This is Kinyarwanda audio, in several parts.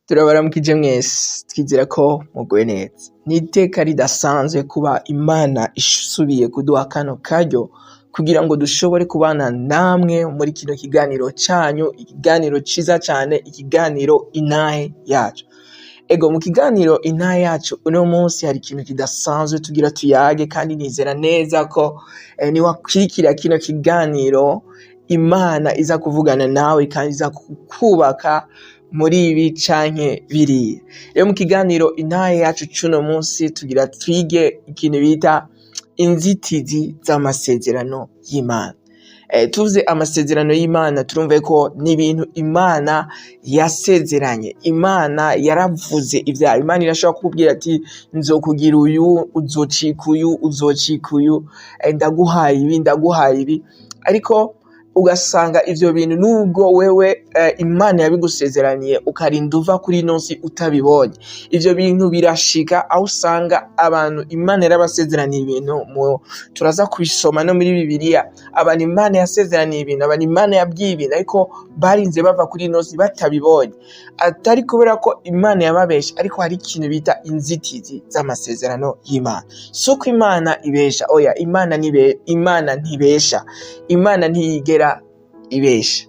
Turabaramukije mwese twizera ko muguwe neza. Ni iteka ridasanzwe kuba Imana isubiye kuduha kano karyo kugira ngo dushobore kubana namwe muri kino kiganiro canyu, ikiganiro ciza cane, ikiganiro intahe yacu. Ego mu kiganiro intahe yacu uno munsi hari ikintu kidasanzwe tugira tuyage, kandi nizera neza ko niwakurikira kino kiganiro Imana iza kuvugana nawe kandi iza kukubaka muri ibi canke biriya. Rero mu kiganiro intahe yacu cuno munsi tugira twige ikintu bita inzitizi z'amasezerano y'Imana. Tuvuze amasezerano y'Imana turumve ko ni ibintu Imana yasezeranye. Imana yaravuze ivyayo. Imana irashobora kukubwira ati nzokugira uyu, uzocika uyu, uzocika uyu, ndaguhaye ibi, ndaguhaye ibi. Ariko ugasanga ivyo bintu nubwo wewe Imana yabigusezeraniye ukarinda uva kuri ino si utabibonye. Ivyo bintu birashika aho usanga abantu Imana yarabasezeraniye ibintu, turaza kubisoma no muri Bibiliya. Abantu Imana yasezeraniye ibintu, abantu Imana yabwiye ibintu, ariko barinze bava kuri ino si batabibonye. Atari kubera ko Imana yababesha, ariko hari ikintu bita inzitizi z'amasezerano y'Imana. Suko Imana ibesha, oya, Imana ntibesha. Imana ntiyigera ibesha.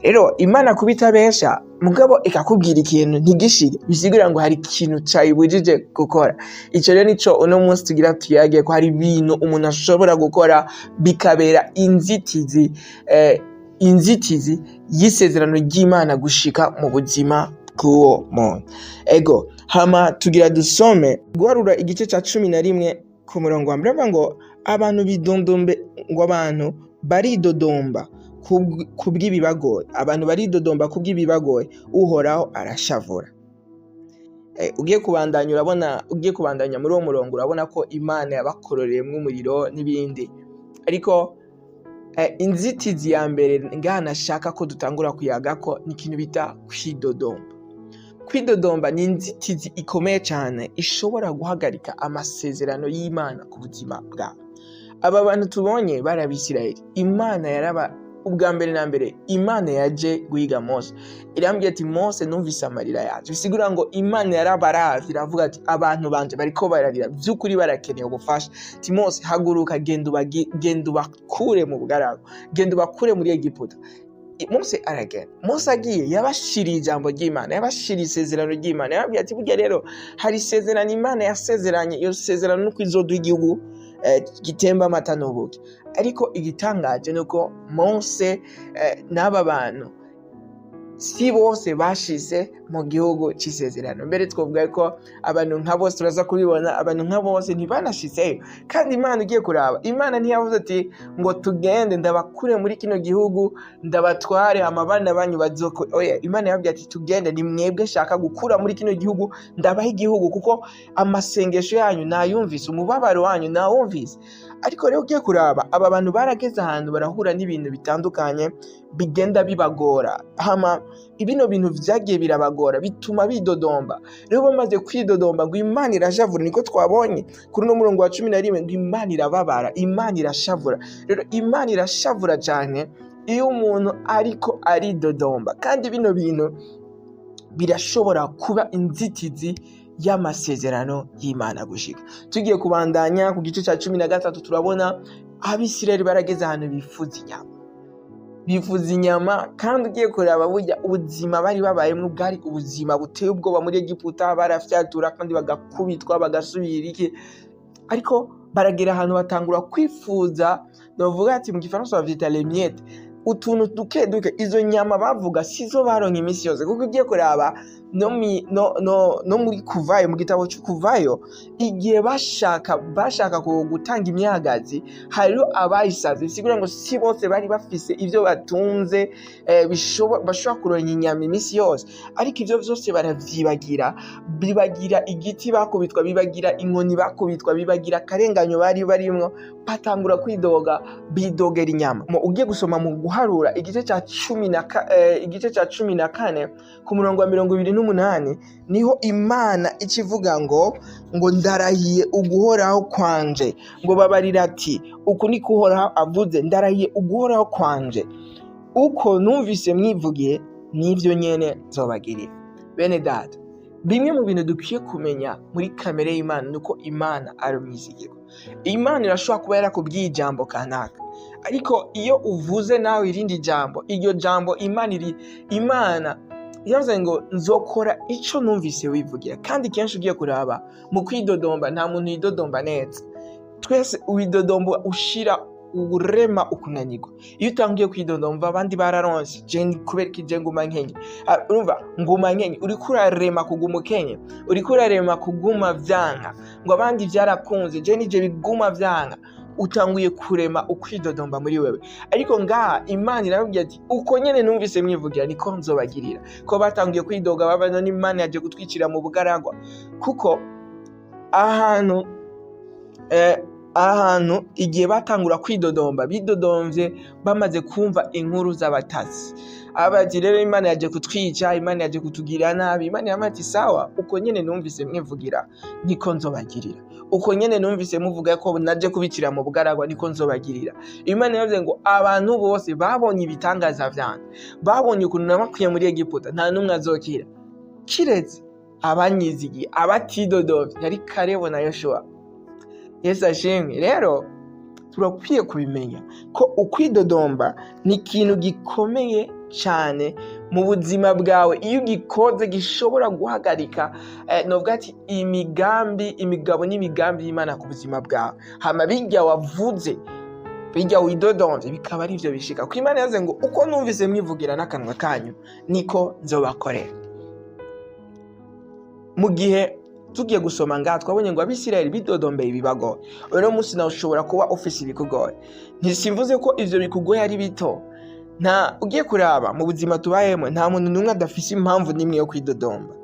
Rero Imana kuba itabesha mugabo ikakubwira ikintu ntigishire, bisigura ngo hari ikintu cayibujije gukora. Ico rero nico uno munsi tugira tuyage ko hari ibintu umuntu ashobora gukora bikabera inzitizi y'isezerano ry'Imana gushika mu buzima bw'uwo muntu. Ego hama tugira dusome guharura igice ca 11 ku murongo wa mbere, bavuga ngo abantu baridodomba kubw'ibibagoye. Abantu baridodomba kubw'ibibagoye, Uhoraho arashavura. Ugiye kubandanya muri uwo murongo urabona ko Imana yabakororeyemwo umuriro n'ibindi. Ariko inzitizi ya mbere ngaha nashaka ko dutangura kuyagako ni ikintu bita kwidodomba. Kwidodomba ni inzitizi ikomeye cyane ishobora guhagarika amasezerano y'Imana ku buzima bwawe. Aba bantu tubonye bari Abisirayeli. Imana ubwa mbere na mbere Imana yaje guhiga Mose, irambwira ati Mose numvise amarira yaje. Bisigura ngo Imana yarabaravye iravuga ati abantu banje bariko bararira by'ukuri barakeneye ubufasha. Ati Mose haguruka, genda ubakure mu bugaragu, genda ubakure muri Egiputa. Mose aragenda. Mose agiye yabashiriye ijambo ry'Imana, yabashiriye isezerano ry'Imana. Yababwiye ati burya rero hari isezerano Imana yasezeranye, iyo sezerano nuko izoduha igihugu gitemba amata n'ubuki. Ariko igitangaje nuko Mose n'aba bantu si bose bashize mu gihugu c'isezerano. Mbere twovuga ko abantu nka bose turaza kubibona, abantu nka bose ntibanashizeyo. Kandi Imana ugiye kuraba, Imana ntiyavuze ati ngo tugende ndabakure muri kino gihugu ndabatware amabana banyu bazoko. Oya, Imana yababwiye ati tugende, ni mwebwe shaka gukura muri kino gihugu, ndabaha igihugu kuko amasengesho yanyu nayumvise, umubabaro wanyu nawumvise. Ariko rero ugiye kuraba aba bantu barageze ahantu barahura n'ibintu bitandukanye bigenda bibagora. Hama ibino bintu vyagiye birabagora bituma bidodomba. Rero bamaze kwidodomba ngo Imana irashavura, niko twabonye kuri no murongo wa 11 ngo Imana irababara, Imana irashavura. Rero Imana irashavura cyane iyo umuntu ariko aridodomba, kandi bino bintu birashobora kuba inzitizi y'amasezerano y'Imana gushika. Tugiye kubandanya ku gice ca 13 turabona Abisirayeli barageze ahantu bifuza inyama. Kandi ugiye kuraba burya ubuzima bari babayemwo bwari ubuzima buteye ubwoba muri Egiputa. Barafyatura kandi bagakubitwa bagasubira iki, ariko baragera ahantu batangura kwifuza, novuga ati mu gifaransa bavyita les miettes, utuntu duke duke. Izo nyama bavuga sizo baronka imisi yose, kuko ugiye kuraba no muri Kuvayo, mu gitabo c'Kuvayo, igihe bashaka gutanga imyagazi hariho abayisaze. Bisigura ngo si bose bari bafise ivyo batunze bashobora kuronka inyama imisi yose. Ariko ivyo vyose baravyibagira, bibagira igiti bakubitwa, bibagira inkoni bakubitwa, bibagira akarenganyo bari barimwo, batangura bidogera inyama. Ugiye gusoma mu guharura igice ca 14 ku murongo wa 28 niho Imana ikivuga ngo ndarahiye uguhoraho kwanje, ngo babarira ati uku ni kuhoraho avuze, ndarahiye uguhoraho kwanje, uko numvise mwivugiye nivyo nyene nzobagirira. bene data, bimwe mu bintu dukwiye kumenya muri kamere y'Imana ni uko Imana ari umwizigirwa. Imana irashobora kuba yarakubwiye ijambo kanaka, ariko iyo uvuze nawe irindi jambo, iryo jambo Imana yavuze ngo nzokora icyo numvise wivugira. Kandi kenshi ugiye kuraba mu kwidodomba, nta muntu yidodomba neza. Twese widodomba ushira urema ukunanirwa. Iyo utangiye kwidodomba abandi bararonse, je kubera kije nguma nkenye. Urumva nguma nkenye, uriko urarema kuguma ukenye, uriko urarema kuguma vyanka, ngo abandi vyarakunze, je nije biguma vyanka. Utanguye kurema ukwidodomba muri wewe. Ariko ngaha Imana irababwira ati uko nyene numvise mwivugira niko nzobagirira. Ko batangiye kwidoga babana n'Imana yaje gutwikira mu bugaragwa. Kuko ahantu igihe batangura kwidodomba, bidodomvye bamaze kumva inkuru z'abatasi. Abati rero Imana yaje kutwica, Imana yaje kutugira nabi. Imana yamati sawa, uko nyene numvise mwivugira niko nzobagirira. Uko nyene numvise muvuga ko naje kubikira mu bugaragwa niko nzobagirira. Imana yavuze ngo abantu bose babonye ibitangaza vyanje, babonye ukuntu nabakuye muri Egiputa, nta numwe azokira kiretse abanyizigiye, abatidodomvye. Yari Kalebu na Yoshua. Yesu ashimwe. Rero turakwiye kubimenya ko ukwidodomba ni ikintu gikomeye cyane mu buzima bwawe. Iyo ugikoze gishobora guhagarika novuga ati imigabo n'imigambi y'Imana ku buzima bwawe. Hama bijya wavuze, bijya widodomvye bikaba ari byo bishika. Ko Imana yavuze ngo uko numvise mwivugira n'akanwa kanyu niko nzobakorera. Mu gihe tugiye gusoma ngaha twabonye ngo Abisirayeli bidodombeye ibibagoye. Uno munsi nawe ushobora kuba ufise ibikugoye. Ntisimvuze ko ivyo bikugoye ari bito. Ugiye kuraba mu buzima tubayemo, nta muntu n'umwe adafise impamvu n'imwe yo kwidodomba.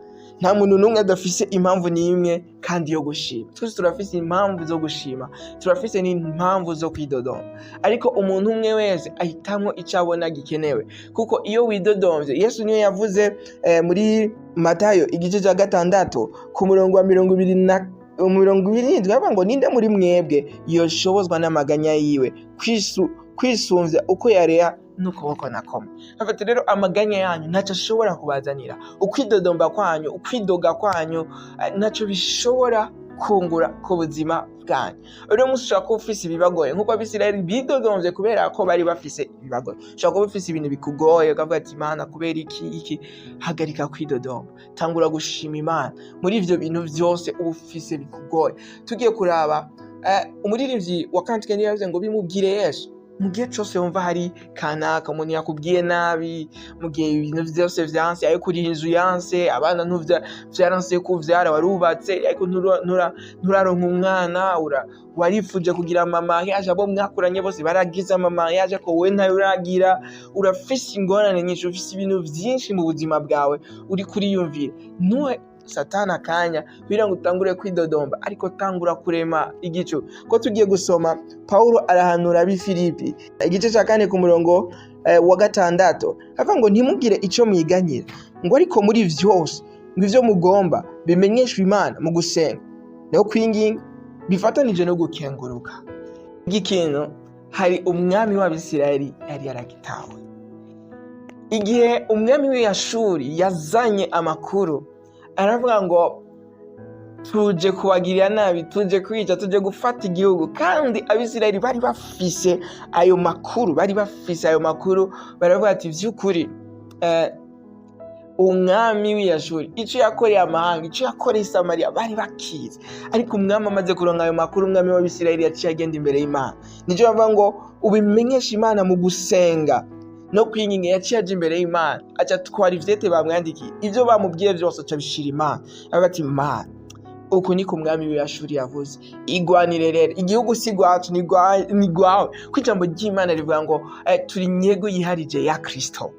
Nta muntu n'umwe adafise impamvu n'imwe kandi yo gushima. Twese turafise impamvu zo gushima, turafise n'impamvu zo kwidodomba. Ariko umuntu umwe wese ahitamwo icyo abona gikenewe. Kuko iyo widodomvye, Yesu niyo yavuze muri Matayo igice cya 6 ku murongo wa 27 avuga ngo ninde muri mwebwe yoshobozwa n'amaganya yiwe kwisumvya uko yareha n'ukuboko nakoma. Hafite rero amaganya yanyu ntacyo ashobora kubazanira. Ukwidodomba kwanyu, ukwidoga kwanyu ntacyo bishobora kungura ku buzima bwanyu. Uno munsi ushobora kuba ufise ibibagoye nk'uko Abisirayeli bidodomvye kubera ko bari bafise ibibagoye. Ushobora kuba ufise ibintu bikugoye ukavuga ati Imana kubera iki. Hagarika kwidodomba, tangura gushima Imana muri ivyo bintu vyose uba ufise bikugoye. Tugiye kuraba umuririmbyi wa Kantike niyo yavuze ngo bimubwire Yesu. Mu gihe cyose wumva hari kanaka umuntu yakubwiye nabi, mu gihe ibintu byose vyanse, ariko kuri inzu yanse, abana vyaranse kuvyara, warubatse ariko nturaronka umwana, warifuje kugira mama yaje, abo mwakuranye bose baragize mama yaje ko we ntayo uragira, urafise ingorane nyinshi, ufise ibintu vyinshi mu buzima bwawe uri kuriyumvira. Nuwe Satani akanya kugira ngo utangure kwidodomba, ariko tangura kurema igicu. Ko tugiye gusoma Paulo arahanura ab'Ifilipi igice cya 4 ku murongo wa 6 avuga ngo ntimugire ico mwiganyira, ngo ariko muri vyose ngo ivyo mugomba bimenyeshwe Imana mu gusenga no kwinginga bifatanije no gukenguruka. Igikintu hari umwami w'Abisirayeli yari yaragitawe. Igihe umwami w'Ashuri yazanye amakuru aravuga ngo tuje kubagirira nabi, tuje kwica, tuje gufata igihugu, kandi Abisirayeli bari bafise ayo makuru, baravuga ati vy'ukuri umwami w'Ashuri ico yakoreye amahanga, ico yakoreye Samariya bari bakizi. Ariko umwami amaze kuronka ayo makuru, umwami w'Abisirayeli yaciye agenda imbere y'Imana. Nico bavuga ngo ubimenyesha Imana mu gusenga no kwinginga. Yaciye aje imbere y'Imana, aca twara ivyete bamwandikiye, ivyo bamubwiye vyose aca bishira Imana. Avuga ati Imana, uko niko umwami w'Ashuri yavuze, igwanire rero, igihugu si gwacu ni gwawe. Ko ijambo ry'Imana rivuga ngo turi nyego yiharije ya Kristo.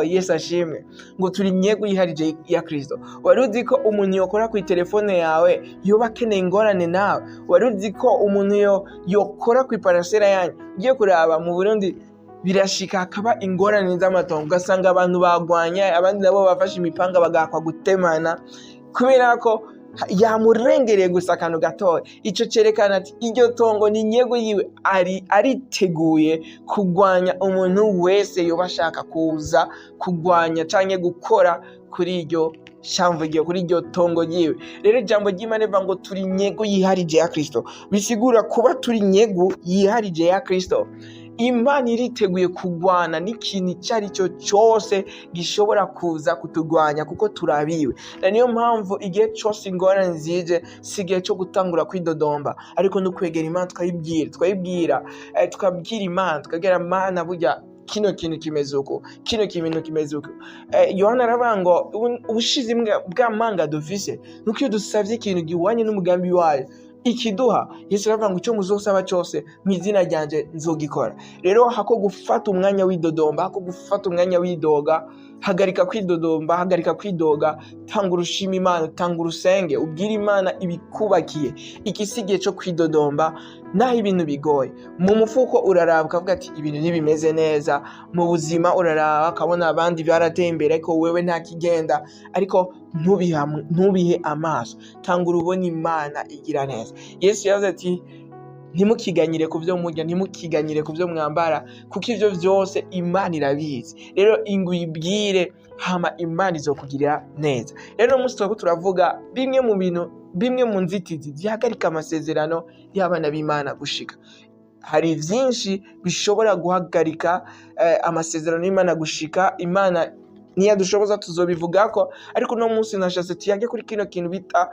Yesu ashimwe, ngo turi nyego yiharije ya Kristo. Wari uzi ko umuntu yokora ku telefone yawe yoba akeneye ingorane nawe? Wari uzi ko umuntu yokora ku parasera yanyu? Ugiye kuraba mu Burundi birashika hakaba ingorane z'amatongo, ugasanga abantu bagwanya, abandi nabo bafashe imipanga bagakwa gutemana kubera ko yamurengereye gusa akantu gatoya. Ico cerekana ati iryo tongo ni nyego yiwe, ariteguye kugwanya umuntu wese yoba ashaka kuza kugwanya canke gukora kuri iryo shamvugiye kuri iryo tongo ryiwe. Rero ijambo ry'Imana rivuga ngo turi nyegu yiharije ya Kristo, bisigura kuba turi nyegu yiharije ya Kristo. Imana iriteguye kurwana n'ikintu icyo ari cyo cyose gishobora kuza kutugwanya kuko turabiwe. Na niyo mpamvu igihe cyose ingorane zije si igihe cyo gutangura kwidodomba, ariko no kwegera Imana tukabwira Imana, tukagera Mana burya kino kintu kimeze uko, kino kintu kimeze uko. Yohana aravuga ngo ubushizi bw'amanga dufise nuko iyo dusavye ikintu giwanye n'umugambi wayo ikiduha, Yesu aravuga ngo icyo muzosaba cyose mu izina ryanje nzogikora. Rero hako gufata umwanya widodomba, hako gufata umwanya widoga, hagarika kwidodomba, hagarika kwidoga, tanga urushima Imana, tanga urusenge, ubwira Imana ibikubakiye. Ikisigiye cyo kwidodomba naho ibintu bigoye. Mu mufuko uraraba ukavuga ati ibintu ntibimeze neza, mu buzima uraraba ukabona abandi barateye imbere ariko wewe nta kigenda, ariko ntubihe amaso, tanga urubona Imana igira neza. Yesu yavuze ati ntimukiganyire ku byo murya, ntimukiganyire ku byo mwambara, kuko ibyo byose Imana irabizi. Rero ingwibwire hama Imana izokugirira neza. Rero umunsi turako turavuga bimwe mu nzitizi zihagarika amasezerano y'abana b'Imana gushika. Hari byinshi bishobora guhagarika amasezerano y'Imana gushika. Imana niyadushoboza tuzobivugako, ariko no munsi nashatse tuyage kuri kino kintu bita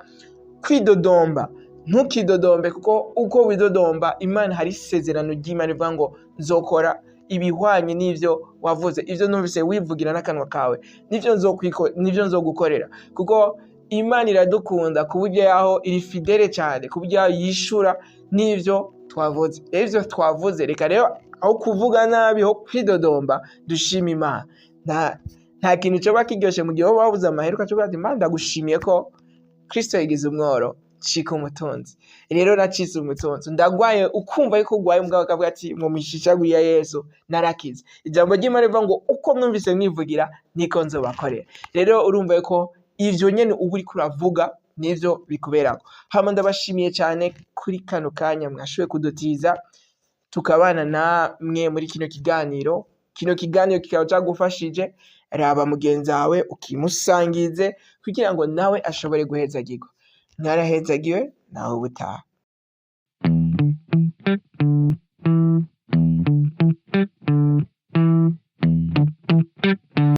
kwidodomba. Ntukidodombe, kuko uko widodomba Imana hari isezerano ry'Imana rivuga ngo nzokora ibihwanye n'ivyo wavuze. Ivyo numvise wivugira n'akanwa kawe nivyo nzogukorera, kuko Imana iradukunda ku buryo yaho iri fidele cyane, ku buryo yishura n'ivyo twavuze. Ivyo twavuze reka rero aho kuvuga nabi, aho kwidodomba, dushima Imana. Nta kintu coba kiryoshe mu gihe wowe wabuze amahera ukavuga ati Imana ndagushimiye ko Kristo yagize umworo cika umutunzi. Rero nacitse umutunzi, ndagwaye ukumva yuko ugwaye mugabo akavuga ati mu mishishagu ya Yesu narakize. Ijambo ry'Imana rivuga ngo uko mwumvise mwivugira niko nzobakorera. Rero urumva yuko ivyo nyene uba uriko uravuga nivyo bikuberako. Hama ndabashimiye cyane kuri kano kanya mwashoboye kudutiza tukabana namwe muri kino kiganiro. Kino kiganiro kikaba cyagufashije, raba mugenzi wawe ukimusangize kugira ngo nawe ashobore guhezagirwa. Mwarahezagiwe nawe ubutaha.